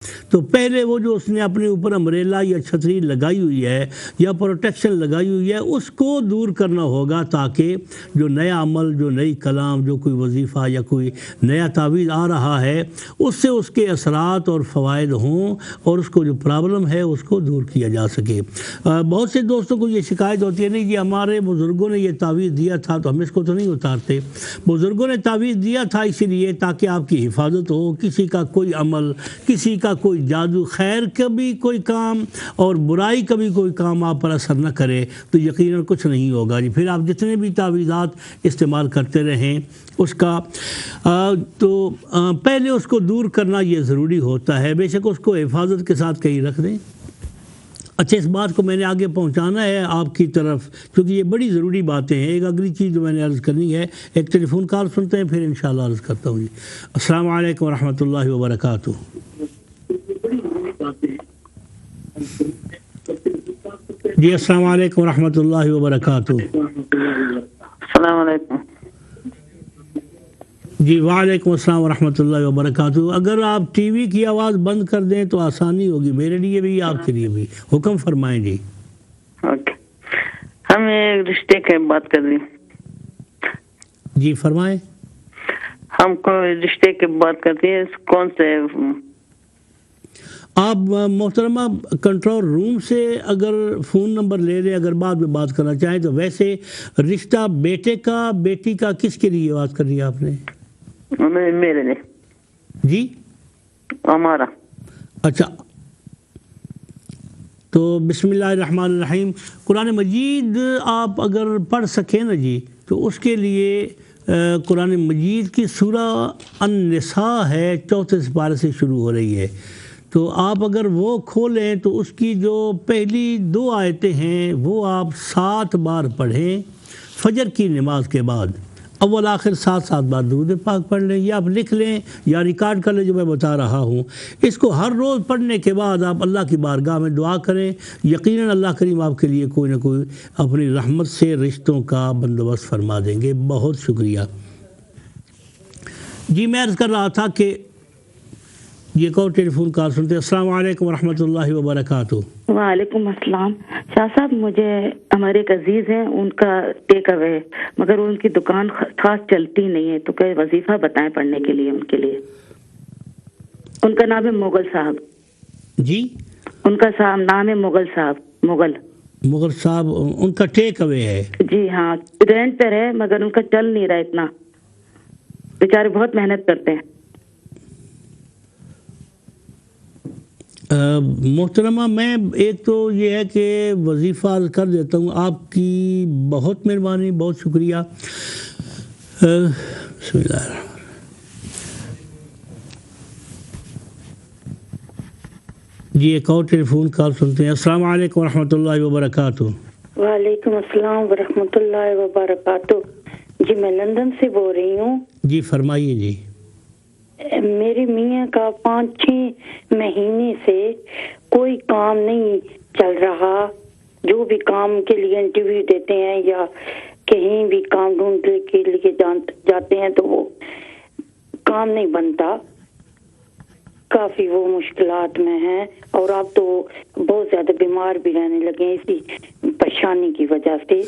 تو پہلے وہ جو اس نے اپنے اوپر امبریلا یا چھتری لگائی ہوئی ہے یا پروٹیکشن لگائی ہوئی ہے اس کو دور کرنا ہوگا، تاکہ جو نیا عمل، جو نئی کلام، جو کوئی وظیفہ یا کوئی نیا تعویذ آ رہا ہے اس سے اس کے اثرات اور فوائد ہوں اور اس کو جو پرابلم ہے اس کو دور کیا جا سکے۔ بہت سے دوستوں کو یہ شکایت ہوتی ہے، نہیں جی ہمارے بزرگوں نے یہ تعویذ دیا تھا تو ہم اس کو تو نہیں اتارتے۔ بزرگوں نے تعویذ دیا تھا اسی لیے تاکہ آپ کی حفاظت ہو، کسی کا کوئی عمل، کسی کا کوئی جادو، خیر کا بھی کوئی کام اور برائی کا بھی کوئی کام آپ پر اثر نہ کرے تو یقیناً کچھ نہیں ہوگا جی۔ پھر آپ جتنے بھی تعویذات استعمال کرتے رہیں اس کا تو پہلے اس کو دور کرنا یہ ضروری ہوتا ہے، بے شک اس کو حفاظت کے ساتھ کہیں رکھ دیں۔ اچھا، اس بات کو میں نے آگے پہنچانا ہے آپ کی طرف کیونکہ یہ بڑی ضروری باتیں ہیں۔ ایک اگلی چیز جو میں نے عرض کرنی ہے، ایک ٹیلی فون کال سنتے ہیں پھر انشاءاللہ عرض کرتا ہوں جی۔ السلام علیکم ورحمۃ اللہ وبرکاتہ۔ جی السلام علیکم ورحمۃ اللہ وبرکاتہ۔ السلام علیکم۔ جی وعلیکم السلام ورحمۃ اللہ وبرکاتہ۔ اگر آپ ٹی وی کی آواز بند کر دیں تو آسانی ہوگی، میرے لیے بھی آپ کے لیے بھی۔ حکم فرمائیں جی۔ اوکے، ہم ایک رشتے کی بات کر رہے ہیں۔ جی فرمائیں۔ ہم کو رشتے کی بات کرتے ہیں، کون سے؟ آپ محترمہ کنٹرول روم سے اگر فون نمبر لے لیں، اگر بعد میں بات کرنا چاہیں تو ویسے رشتہ بیٹے کا بیٹی کا کس کے لیے بات کر رہی ہے آپ نے؟ میرے لیے جی ہمارا۔ اچھا، تو بسم اللہ الرحمن الرحیم، قرآن مجید آپ اگر پڑھ سکیں نا جی تو اس کے لیے قرآن مجید کی سورہ النساء ہے، 34 سپارے سے شروع ہو رہی ہے، تو آپ اگر وہ کھولیں تو اس کی جو پہلی 2 آیتیں ہیں وہ آپ 7 بار پڑھیں فجر کی نماز کے بعد، اول آخر 7 بار درود پاک پڑھ لیں، یا آپ لکھ لیں یا ریکارڈ کر لیں جو میں بتا رہا ہوں۔ اس کو ہر روز پڑھنے کے بعد آپ اللہ کی بارگاہ میں دعا کریں، یقیناً اللہ کریم آپ کے لیے کوئی نہ کوئی اپنی رحمت سے رشتوں کا بندوبست فرما دیں گے۔ بہت شکریہ جی۔ میں عرض کر رہا تھا کہ یہ ایک اور ٹیلی فون کال سنتے ہیں۔ السلام علیکم ورحمۃ اللہ وبرکاتہ۔ وعلیکم السلام۔ شاہ صاحب، مجھے ہمارے ایک عزیز ہیں، ان کا ٹیک اوے ہے مگر ان کی دکان خاص چلتی نہیں ہے، تو کوئی وظیفہ بتائیں پڑھنے کے لیے ان کے لیے۔ ان کا نام ہے مغل صاحب۔ جی ان کا نام ہے مغل صاحب۔ مغل صاحب، ان کا ٹیک اوے ہے؟ جی ہاں، رینٹ پر ہے مگر ان کا چل نہیں رہا اتنا، بیچارے بہت محنت کرتے ہیں۔ محترمہ میں ایک تو یہ ہے کہ وظیفہ کر دیتا ہوں، آپ کی بہت مہربانی، بہت شکریہ۔ بسم اللہ الرحمن الرحیم۔ جی ایک اور ٹیلی فون کال سنتے ہیں۔ السلام علیکم ورحمۃ اللہ وبرکاتہ۔ وعلیکم السلام ورحمۃ اللہ وبرکاتہ۔ جی میں لندن سے بول رہی ہوں۔ جی فرمائیے جی۔ میرے میاں کا 5-6 مہینے سے کوئی کام نہیں چل رہا، جو بھی کام کے لیے انٹرویو دیتے ہیں یا کہیں بھی کام ڈھونڈنے کے لیے جاتے ہیں تو وہ کام نہیں بنتا، کافی وہ مشکلات میں ہیں، اور آپ تو بہت زیادہ بیمار بھی رہنے لگے ہیں اسی پریشانی کی وجہ سے۔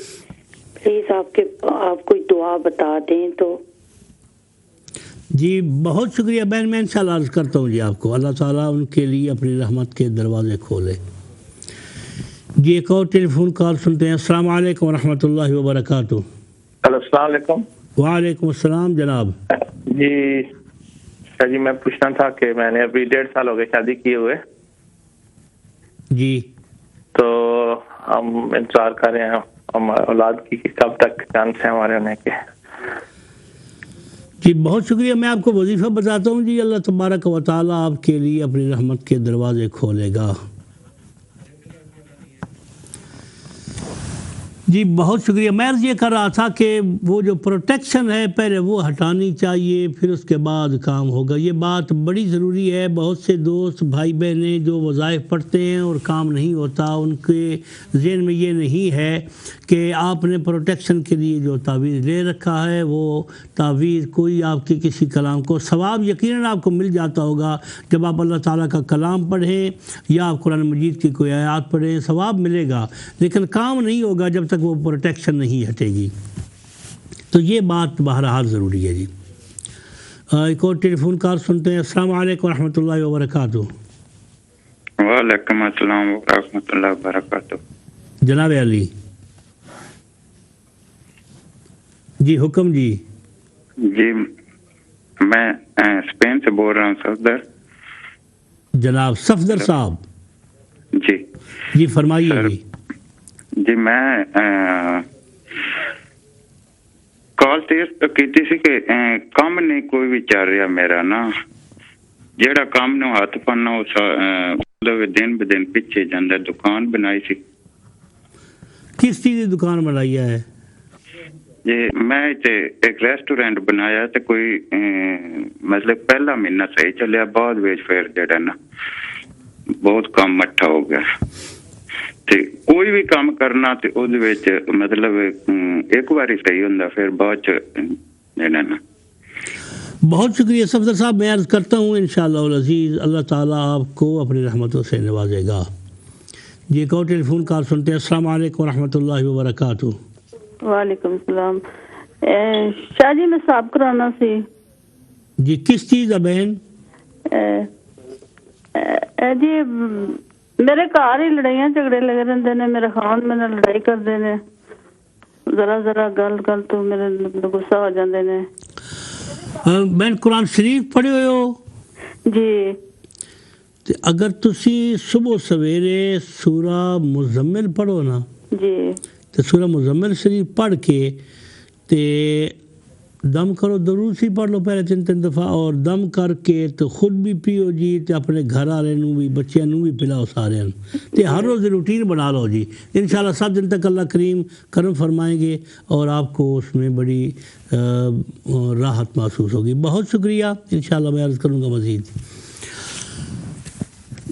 پلیز آپ کوئی دعا بتا دیں تو۔ جی بہت شکریہ بہن، میں انشاءاللہ عرض کرتا ہوں جی آپ کو، اللہ تعالیٰ ان کے لیے اپنی رحمت کے دروازے کھولے۔ جی ایک اور ٹیلی فون کال سنتے ہیں۔ السلام علیکم ورحمۃ اللہ وبرکاتہ۔ السلام علیکم۔ وعلیکم السلام جناب۔ جی میں پوچھنا تھا کہ میں نے ابھی 1.5 سال ہو گئے شادی کیے ہوئے، جی تو ہم انتظار کر رہے ہیں ہم اولاد کی کہ کب تک چانس ہے ہمارے ہونے کے۔ جی بہت شکریہ، میں آپ کو وظیفہ بتاتا ہوں جی، اللہ تبارک و تعالیٰ آپ کے لیے اپنی رحمت کے دروازے کھولے گا۔ جی بہت شکریہ. میں عرض یہ کر رہا تھا کہ وہ جو پروٹیکشن ہے پہلے وہ ہٹانی چاہیے، پھر اس کے بعد کام ہوگا. یہ بات بڑی ضروری ہے. بہت سے دوست بھائی بہنیں جو وظائف پڑھتے ہیں اور کام نہیں ہوتا، ان کے ذہن میں یہ نہیں ہے کہ آپ نے پروٹیکشن کے لیے جو تعویذ لے رکھا ہے وہ تعویذ کوئی آپ کے کسی کلام کو ثواب یقیناً آپ کو مل جاتا ہوگا جب آپ اللہ تعالیٰ کا کلام پڑھیں یا آپ قرآن مجید کی کوئی آیات پڑھیں، ثواب ملے گا، لیکن کام نہیں ہوگا جب تک وہ پروٹیکشن نہیں ہٹے گی. تو یہ بات بہرحال ضروری ہے. جی ایک اور ٹیلی فون کال سنتے ہیں. السلام علیکم ورحمۃ اللہ وبرکاتہ. وعلیکم السلام ورحمۃ اللہ وبرکاتہ. جناب علی جی حکم. جی میں اسپین سے بول رہا ہوں صفدر. جناب صفدر صاحب جی فرمائیے. جی میں کال کی سی کہ کام نہیں کوئی بھی چل رہا میرا نا، جیڑا کام نو ہاتھ پانا دن ب دن پیچھے جاندہ. دکان بنائی سی. کس چیز کی دکان بنائی ہے؟ جی میں ایک ریسٹورینٹ بنایا تو کوئی مطلب پہلا مہینہ صحیح چلیا، بعد ویچ پھر جڑا نا بہت کام مٹھا ہو گیا. کوئی بھی کام کرنا تے او دے وچ مطلب ایک باری صحیح ہوندا پھر بعد نا. بہت شکریہ صفدر صاحب. میں عرض کرتا ہوں انشاءاللہ العزیز اللہ تعالیٰ آپ کو اپنی رحمتوں سے نوازے گا. جی ایک اور ٹیلی فون کال سنتے ہیں. السلام علیکم ورحمۃ اللہ وبرکاتہ. وعلیکم السلام. شاہ جی میں صاحب کرانا سی. جی کس چیز ہے بہن؟ جی میرے گھر ہی لڑائیاں جھگڑے لگے رہتے ہیں. میرے خاوند میرے نال لڑائی کرتے ہیں، ذرا گل تو میرے غصہ ہو جاتے ہیں. بہن قرآن شریف پڑھے ہوئے ہو؟ جی. اگر تسی صبح سویرے سورہ مزمل پڑھو نا جی تو سورہ مزمل شریف پڑھ کے تے دم کرو، درود سی پڑھ لو پہلے 3 دفعہ، اور دم کر کے تو خود بھی پیو جی، تے اپنے گھر والے نو بھی بچیاں نو بھی پلاؤ سارے. تے ہر روز روٹین بنا لو جی. انشاءاللہ 7 دن تک اللہ کریم کرم فرمائیں گے اور آپ کو اس میں بڑی راحت محسوس ہوگی. بہت شکریہ. انشاءاللہ میں عرض کروں گا مزید.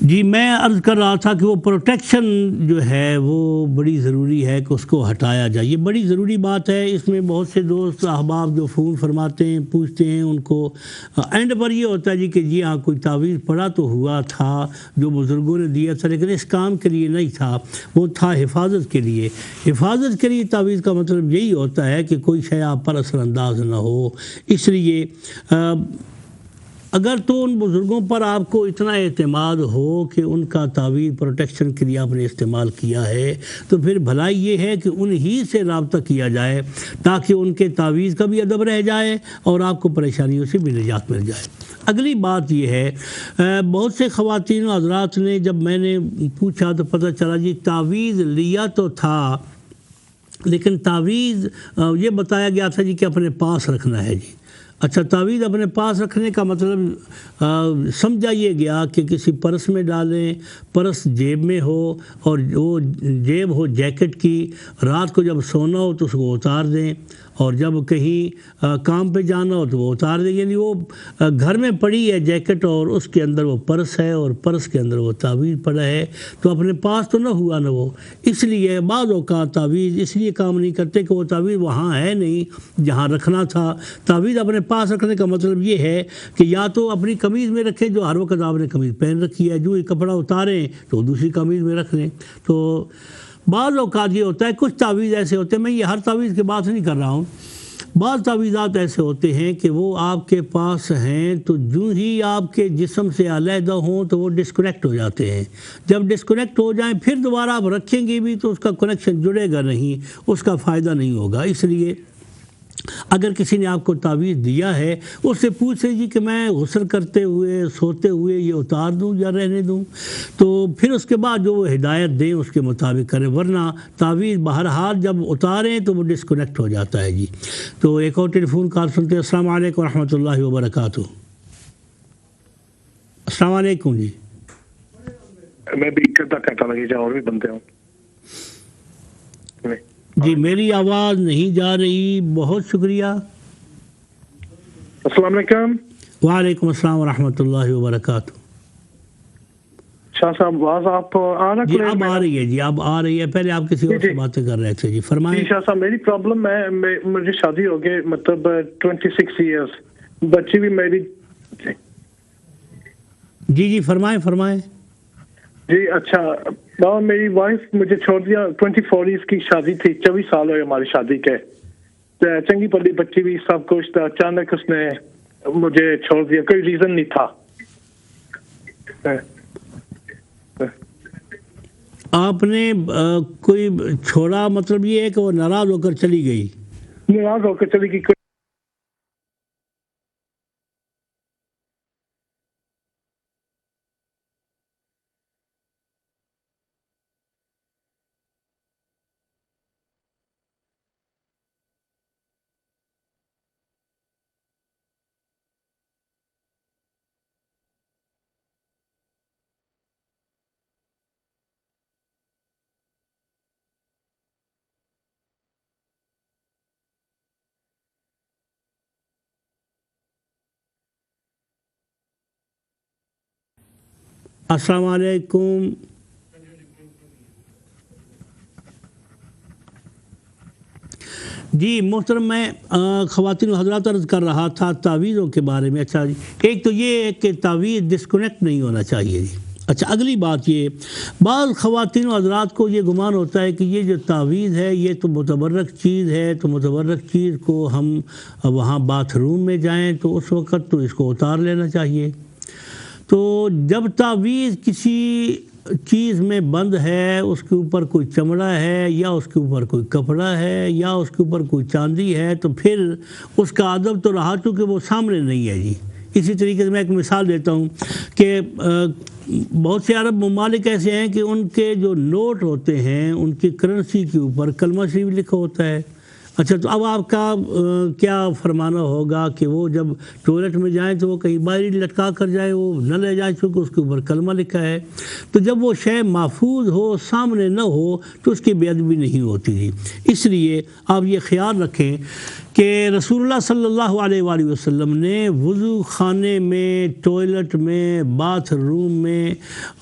جی میں عرض کر رہا تھا کہ وہ پروٹیکشن جو ہے وہ بڑی ضروری ہے کہ اس کو ہٹایا جائے. یہ بڑی ضروری بات ہے. اس میں بہت سے دوست احباب جو فون فرماتے ہیں پوچھتے ہیں، ان کو اینڈ پر یہ ہوتا ہے جی کہ جی ہاں کوئی تعویذ پڑا تو ہوا تھا جو بزرگوں نے دیا تھا، لیکن اس کام کے لیے نہیں تھا، وہ تھا حفاظت کے لیے. حفاظت کے لیے تعویذ کا مطلب یہی ہوتا ہے کہ کوئی شے آپ پر اثر انداز نہ ہو. اس لیے اگر تو ان بزرگوں پر آپ کو اتنا اعتماد ہو کہ ان کا تعویذ پروٹیکشن کے لیے آپ نے استعمال کیا ہے، تو پھر بھلائی یہ ہے کہ انہی سے رابطہ کیا جائے تاکہ ان کے تعویذ کا بھی ادب رہ جائے اور آپ کو پریشانیوں سے بھی نجات مل جائے. اگلی بات یہ ہے، بہت سے خواتین و حضرات نے جب میں نے پوچھا تو پتہ چلا جی تعویذ لیا تو تھا، لیکن تعویذ یہ بتایا گیا تھا جی کہ اپنے پاس رکھنا ہے. جی اچھا، تعویذ اپنے پاس رکھنے کا مطلب سمجھا یہ گیا کہ کسی پرس میں ڈالیں، پرس جیب میں ہو اور وہ جیب ہو جیکٹ کی، رات کو جب سونا ہو تو اس کو اتار دیں اور جب کہیں کام پہ جانا ہو تو وہ اتار دیں. یعنی وہ گھر میں پڑی ہے جیکٹ اور اس کے اندر وہ پرس ہے اور پرس کے اندر وہ تعویذ پڑا ہے، تو اپنے پاس تو نہ ہوا نا وہ. اس لیے بعض اوقات تعویذ اس لیے کام نہیں کرتے کہ وہ تعویذ وہاں ہے نہیں جہاں رکھنا تھا. تعویذ اپنے پاس رکھنے کا مطلب یہ ہے کہ یا تو اپنی قمیض میں رکھیں، جو ہر وقت آپ نے قمیض پہن رکھی ہے، جو یہ کپڑا اتاریں تو دوسری قمیض میں رکھ لیں. تو بعض اوقات یہ ہوتا ہے، کچھ تعویذ ایسے ہوتے ہیں، میں یہ ہر تعویذ کی بات نہیں کر رہا ہوں، بعض تعویذات ایسے ہوتے ہیں کہ وہ آپ کے پاس ہیں تو جو ہی آپ کے جسم سے علیحدہ ہوں تو وہ ڈسکنیکٹ ہو جاتے ہیں. جب ڈسکنیکٹ ہو جائیں پھر دوبارہ آپ رکھیں گے بھی تو اس کا کنیکشن جڑے گا نہیں، اس کا فائدہ نہیں ہوگا. اس لیے اگر کسی نے آپ کو تعویذ دیا ہے اس سے پوچھیں جی کہ میں غسل کرتے ہوئے سوتے ہوئے یہ اتار دوں یا رہنے دوں، تو پھر اس کے بعد جو وہ ہدایت دیں اس کے مطابق کریں، ورنہ تعویذ بہرحال جب اتاریں تو وہ ڈسکنیکٹ ہو جاتا ہے. جی تو ایک اور ٹیلی فون کال سنتے ہیں. السلام علیکم ورحمۃ اللہ وبرکاتہ. السلام علیکم. جی میں بھی کہتا لگی جا اور بھی بنتے ہوں. جی میری آواز نہیں جا رہی، بہت شکریہ۔ السلام علیکم۔ وعلیکم السلام ورحمۃ اللہ وبرکاتہ۔ شاہ صاحب آواز آپ آ رہا؟ جی اب آ رہی ہے، جی اب آ رہی ہے، پہلے آپ کسی اور سے باتیں کر رہے تھے، جی فرمائیں۔ جی شاہ صاحب میری پرابلم ہے، مجھے شادی ہو گئی مطلب 26 ایئرس، بچی بھی میری۔ جی فرمائیں۔ جی اچھا، بابا میری وائف مجھے چھوڑ دیا، 24 ایئرس کی شادی تھی، 24 سال ہوئے ہماری شادی کے، چنگی پلی بچی بھی سب کچھ تھا، اچانک اس نے مجھے چھوڑ دیا، کوئی ریزن نہیں تھا۔ آپ نے کوئی چھوڑا مطلب یہ ہے کہ وہ ناراض ہو کر چلی گئی؟ ناراض ہو کر چلی گئی۔ السلام علیکم۔ جی محترم، میں خواتین و حضرات عرض کر رہا تھا تعویذوں کے بارے میں۔ اچھا جی، ایک تو یہ ہے کہ تعویذ ڈسکنیکٹ نہیں ہونا چاہیے جی۔ اچھا اگلی بات یہ، بعض خواتین و حضرات کو یہ گمان ہوتا ہے کہ یہ جو تعویذ ہے یہ تو متبرک چیز ہے، تو متبرک چیز کو ہم وہاں باتھ روم میں جائیں تو اس وقت تو اس کو اتار لینا چاہیے۔ تو جب تعویذ کسی چیز میں بند ہے، اس کے اوپر کوئی چمڑا ہے یا اس کے اوپر کوئی کپڑا ہے یا اس کے اوپر کوئی چاندی ہے، تو پھر اس کا ادب تو رہا چونکہ وہ سامنے نہیں ہے جی۔ اسی طریقے سے میں ایک مثال دیتا ہوں کہ بہت سے عرب ممالک ایسے ہیں کہ ان کے جو نوٹ ہوتے ہیں ان کی کرنسی کے اوپر کلمہ شریف لکھا ہوتا ہے۔ اچھا تو اب آپ کا کیا فرمانا ہوگا کہ وہ جب ٹوائلٹ میں جائیں تو وہ کہیں باہر لٹکا کر جائیں، وہ نہ لے جائیں چونکہ اس کے اوپر کلمہ لکھا ہے۔ تو جب وہ شے محفوظ ہو، سامنے نہ ہو، تو اس کی بے ادبی نہیں ہوتی جی۔ اس لیے آپ یہ خیال رکھیں کہ رسول اللہ صلی اللہ علیہ وآلہ وسلم نے وضو خانے میں، ٹوائلٹ میں، باتھ روم میں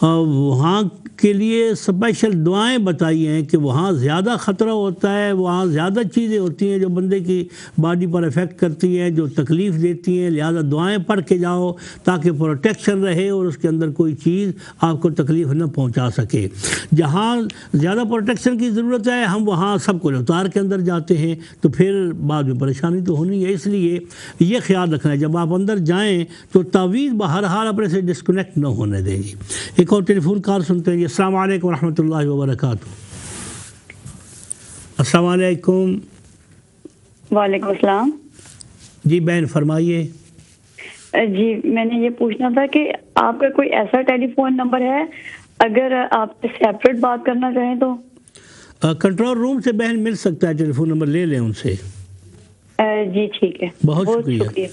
وہاں کے لیے اسپیشل دعائیں بتائی ہیں کہ وہاں زیادہ خطرہ ہوتا ہے، وہاں زیادہ چیزیں ہوتی ہیں جو بندے کی باڈی پر افیکٹ کرتی ہیں، جو تکلیف دیتی ہیں، لہذا دعائیں پڑھ کے جاؤ تاکہ پروٹیکشن رہے اور اس کے اندر کوئی چیز آپ کو تکلیف نہ پہنچا سکے۔ جہاں زیادہ پروٹیکشن کی ضرورت ہے ہم وہاں سب کو اتار کے اندر جاتے ہیں، تو پھر بعد میں پریشانی تو ہونی ہے۔ اس لیے یہ خیال رکھنا ہے جب آپ اندر جائیں تو تعویذ بہرحال اپنے سے ڈسکنیکٹ نہ ہونے دیں گی۔ ایک اور ٹیلی فون کال سنتے ہیں جی۔ السلام علیکم ورحمۃ اللہ وبرکاتہ۔ السلام علیکم۔ وعلیکم السلام۔ جی بہن فرمائیے۔ جی میں نے یہ پوچھنا تھا کہ آپ کا کوئی ایسا ٹیلی فون نمبر ہے اگر آپ سے سیپریٹ بات کرنا چاہیں تو؟ کنٹرول روم سے بہن مل سکتا ہے، ٹیلی فون نمبر لے لیں ان سے۔ جی ٹھیک ہے، بہت شکریہ۔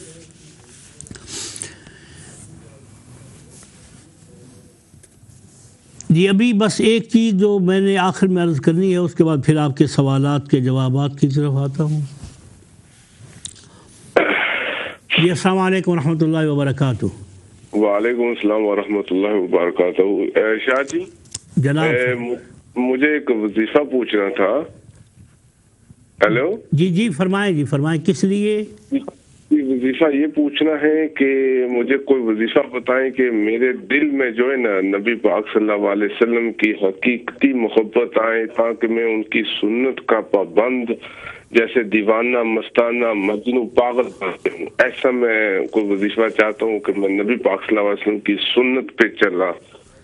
جی ابھی بس ایک چیز جو میں نے آخر میں عرض کرنی ہے، اس کے بعد پھر آپ کے سوالات کے جوابات کی طرف آتا ہوں۔ جی السلام علیکم ورحمۃ اللہ وبرکاتہ۔ وعلیکم السلام ورحمۃ اللہ وبرکاتہ۔ شاہ جی جناب مجھے ایک وظیفہ پوچھنا تھا۔ ہیلو جی فرمائیں کس لیے؟ وظیفہ یہ پوچھنا ہے کہ مجھے کوئی وظیفہ بتائیں کہ میرے دل میں جو ہے نا نبی پاک صلی اللہ علیہ وسلم کی حقیقتی محبت آئے، تاکہ میں ان کی سنت کا پابند، جیسے دیوانہ، مستانہ، مجنوں، پاگل بنتے ہوں۔ ایسا میں کوئی وظیفہ چاہتا ہوں کہ میں نبی پاک صلی اللہ علیہ وسلم کی سنت پہ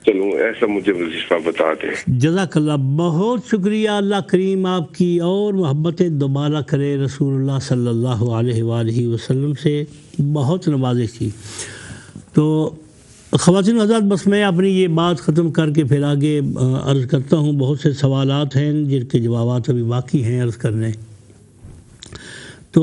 چلوں، ایسا مجھے وظیفہ بتا دیں۔ جزاک اللہ، بہت شکریہ۔ اللہ کریم آپ کی اور محبتیں دوبارہ کرے، رسول اللہ صلی اللہ علیہ وآلہ وسلم سے بہت نوازش کی۔ تو خواتین حضرات بس میں اپنی یہ بات ختم کر کے پھر آگے عرض کرتا ہوں۔ بہت سے سوالات ہیں جن کے جوابات ابھی باقی ہیں عرض کرنے۔ تو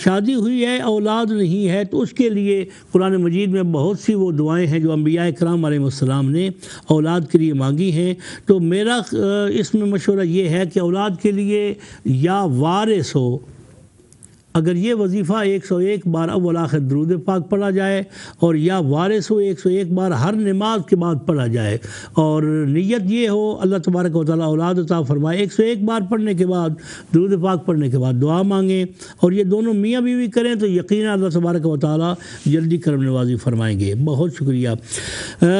شادی ہوئی ہے اولاد نہیں ہے تو اس کے لیے قرآن مجید میں بہت سی وہ دعائیں ہیں جو انبیاء کرام علیہ السلام نے اولاد کے لیے مانگی ہیں۔ تو میرا اس میں مشورہ یہ ہے کہ اولاد کے لیے یا وارث ہو، اگر یہ وظیفہ 101 بار اول آخر درود پاک پڑھا جائے، اور یا وارث ہو 101 بار ہر نماز کے بعد پڑھا جائے، اور نیت یہ ہو اللہ تبارک و تعالیٰ اولاد عطا فرمائے، 101 بار پڑھنے کے بعد درود پاک پڑھنے کے بعد دعا مانگیں، اور یہ دونوں میاں بیوی کریں تو یقینا اللہ تبارک و تعالیٰ جلدی کرم نوازی فرمائیں گے۔ بہت شکریہ۔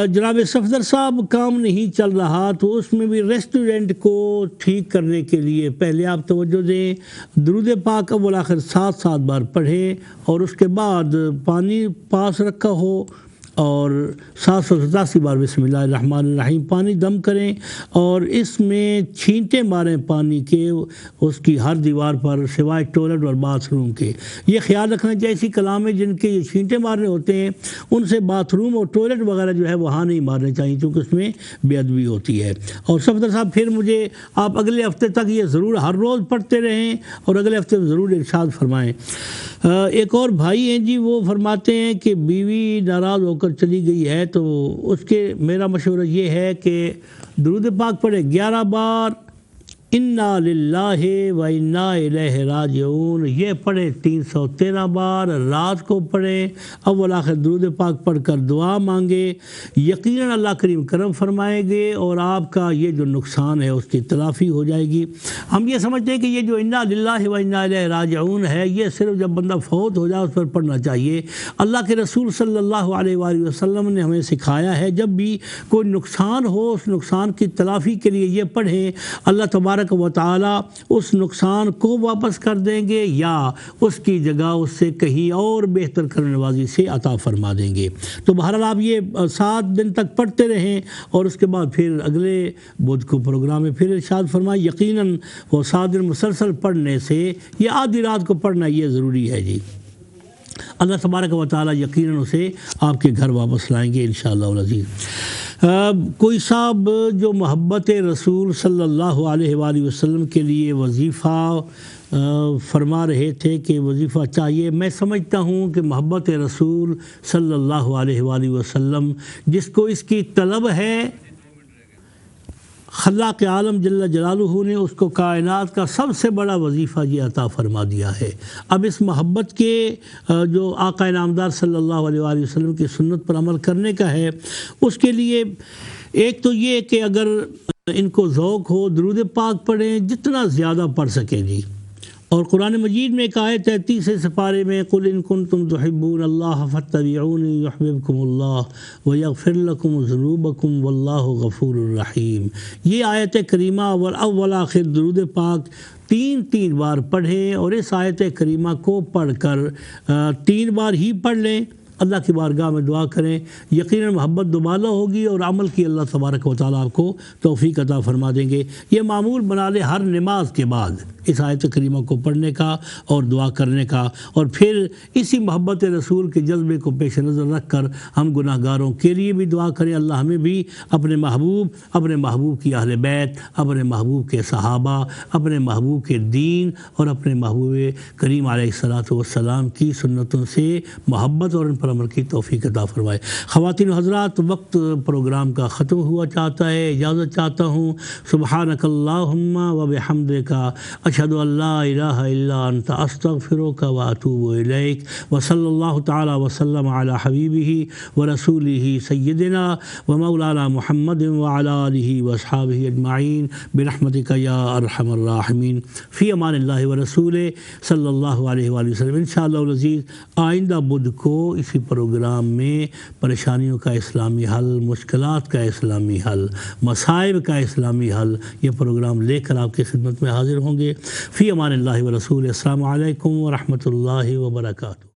جناب صفدر صاحب، کام نہیں چل رہا تو اس میں بھی ریسٹورنٹ کو ٹھیک کرنے کے لیے پہلے آپ توجہ دیں، درود پاک اول آخر 7 بار پڑھیں، اور اس کے بعد پانی پاس رکھا ہو اور 787 بار بسم اللہ الرحمن الرحیم پانی دم کریں، اور اس میں چھینٹے ماریں پانی کے اس کی ہر دیوار پر سوائے ٹوائلٹ اور باتھ روم کے۔ یہ خیال رکھنا چاہیے ایسی کلام جن کے یہ چھینٹے مارنے ہوتے ہیں ان سے باتھ روم اور ٹوائلٹ وغیرہ جو ہے وہاں نہیں مارنے چاہیے، کیونکہ اس میں بے ادبی ہوتی ہے۔ اور صفدر صاحب، پھر مجھے آپ اگلے ہفتے تک یہ ضرور ہر روز پڑھتے رہیں اور اگلے ہفتے ضرور ارشاد فرمائیں۔ ایک اور بھائی ہیں جی، وہ فرماتے ہیں کہ بیوی ناراض ہو کر چلی گئی ہے تو اس کے میرا مشورہ یہ ہے کہ درود پاک پڑھے 11 بار، انا للہ و انا الیہ راجعون، یہ پڑھیں 313 بار، رات کو پڑھیں، اول آخر درود پاک پڑھ کر دعا مانگے، یقیناً اللہ کریم کرم فرمائیں گے اور آپ کا یہ جو نقصان ہے اس کی تلافی ہو جائے گی۔ ہم یہ سمجھتے ہیں کہ یہ جو انا للہ و انا الیہ راجعون ہے یہ صرف جب بندہ فوت ہو جائے اس پر پڑھنا چاہیے۔ اللہ کے رسول صلی اللہ علیہ وآلہ وسلم نے ہمیں سکھایا ہے جب بھی کوئی نقصان ہو اس نقصان کی تلافی کے لیے یہ پڑھیں، اللہ تبارک و تعالیٰ اس نقصان کو واپس کر دیں گے یا اس کی جگہ اس سے کہیں اور بہتر کرنے نوازی سے عطا فرما دیں گے۔ تو بہرحال آپ یہ 7 دن تک پڑھتے رہیں اور اس کے بعد پھر اگلے بدھ کو پروگرام میں پھر ارشاد فرمائیں۔ یقیناً وہ 7 دن مسلسل پڑھنے سے یہ آدھی رات کو پڑھنا یہ ضروری ہے جی۔ اللہ تبارک و تعالیٰ یقیناً اسے آپ کے گھر واپس لائیں گے انشاءاللہ العزیز۔ کوئی صاحب جو محبت رسول صلی اللہ علیہ وآلہ وسلم کے لیے وظیفہ فرما رہے تھے کہ وظیفہ چاہیے، میں سمجھتا ہوں کہ محبت رسول صلی اللہ علیہ وآلہ وسلم جس کو اس کی طلب ہے، خلاق عالم جل جلالہ نے اس کو کائنات کا سب سے بڑا وظیفہ یہ عطا فرما دیا ہے۔ اب اس محبت کے جو آقا نامدار صلی اللہ علیہ وآلہ وسلم کی سنت پر عمل کرنے کا ہے، اس کے لیے ایک تو یہ کہ اگر ان کو ذوق ہو درود پاک پڑھیں جتنا زیادہ پڑھ سکیں جی۔ اور قرآن مجید میں ایک آیت ہے 30 سپارے میں، قل ان کنتم تحبون اللہ فاتبعونی یحببکم اللہ ویغفر لکم ذنوبکم واللہ غفور الرحیم۔ یہ آیت کریمہ اول آخر درود پاک 3 بار پڑھیں، اور اس آیت کریمہ کو پڑھ کر 3 بار ہی پڑھ لیں، اللہ کی بارگاہ میں دعا کریں، یقیناً محبت دوبالا ہوگی اور عمل کی اللہ تبارک و تعالیٰ آپ کو توفیق عطا فرما دیں گے۔ یہ معمول بنا لے ہر نماز کے بعد اس آیت کریمہ کو پڑھنے کا اور دعا کرنے کا، اور پھر اسی محبت رسول کے جذبے کو پیش نظر رکھ کر ہم گناہ گاروں کے لیے بھی دعا کریں، اللہ ہمیں بھی اپنے محبوب کی اہل بیت، اپنے محبوب کے صحابہ، اپنے محبوب کے دین اور اپنے محبوب کریم علیہ الصلاۃ والسلام کی سنتوں سے محبت اور ان پر عمل کی توفیق عطا فرمائے۔ خواتین و حضرات، وقت پروگرام کا ختم ہوا چاہتا ہے، اجازت چاہتا ہوں۔ سبحانک اللہم و بحمدک، اشہد ان لا الہ الا انت، استغفرک و اتوب الیک، وصلی اللہ تعالی وسلم علی حبیبہ و رسولہ سیدنا و مولانا محمد وعلی آلہ واصحابہ اجمعین برحمتک یا ارحم الراحمین، فی امان اللہ و رسولہ صلی اللہ علیہ وآلہ وسلم۔ انشاءاللہ العزیز آئندہ بدھ کو اسی پروگرام میں پریشانیوں کا اسلامی حل، مشکلات کا اسلامی حل، مصائب کا اسلامی حل، یہ پروگرام لے کر آپ کی خدمت میں حاضر ہوں گے۔ فی امان اللہ و رسول۔ السلام علیکم ورحمۃ اللہ وبرکاتہ۔